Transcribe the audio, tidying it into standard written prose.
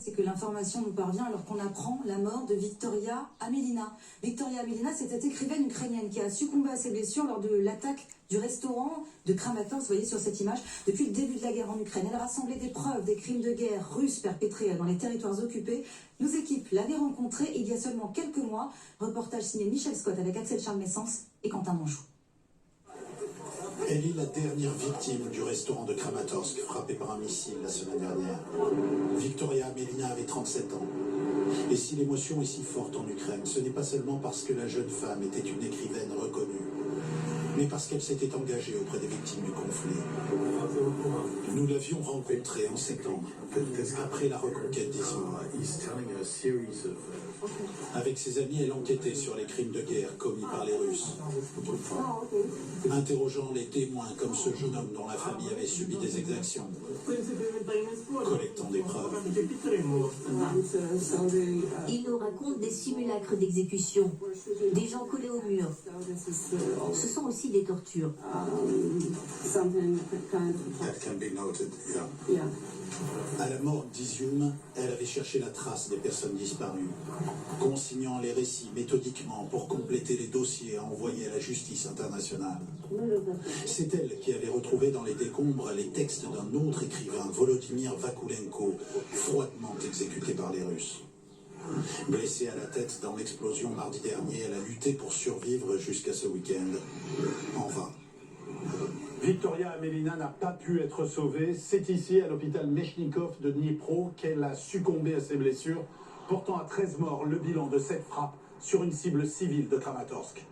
C'est que l'information nous parvient alors qu'on apprend la mort de Victoria Amelina. Victoria Amelina, c'est cette écrivaine ukrainienne qui a succombé à ses blessures lors de l'attaque du restaurant de Kramatorsk, vous voyez sur cette image. Depuis le début de la guerre en Ukraine, elle a rassemblé des preuves des crimes de guerre russes perpétrés dans les territoires occupés. Nos équipes l'avaient rencontrée il y a seulement quelques mois. Reportage signé Michel Scott avec Axel Charles-Messens et Quentin Monjou. Elle est la dernière victime du restaurant de Kramatorsk, frappé par un missile la semaine dernière. Victoria Amelina avait 37 ans. Et si l'émotion est si forte en Ukraine, ce n'est pas seulement parce que la jeune femme était une écrivaine reconnue, mais parce qu'elle s'était engagée auprès des victimes du conflit. Nous l'avions rencontrée en septembre, après la reconquête d'Izioum. Avec ses amis, elle enquêtait sur les crimes de guerre commis par les Russes, interrogeant les témoins comme ce jeune homme dont la famille avait subi des exactions, collectant des preuves. Il nous raconte des simulacres d'exécution, des gens collés au mur. Ce sont aussi des tortures. À la mort d'Izioum, elle avait cherché la trace des personnes disparues, consignant les récits méthodiquement pour compléter les dossiers à envoyer à la justice internationale. C'est elle qui avait retrouvé dans les décombres les textes d'un autre écrivain, Volodymyr Vakulenko, froidement exécuté par les Russes. Blessée à la tête dans l'explosion mardi dernier, elle a lutté pour survivre jusqu'à ce week-end. En vain. Victoria Amelina n'a pas pu être sauvée. C'est ici, à l'hôpital Mechnikov de Dnipro, qu'elle a succombé à ses blessures, portant à 13 morts le bilan de cette frappe sur une cible civile de Kramatorsk.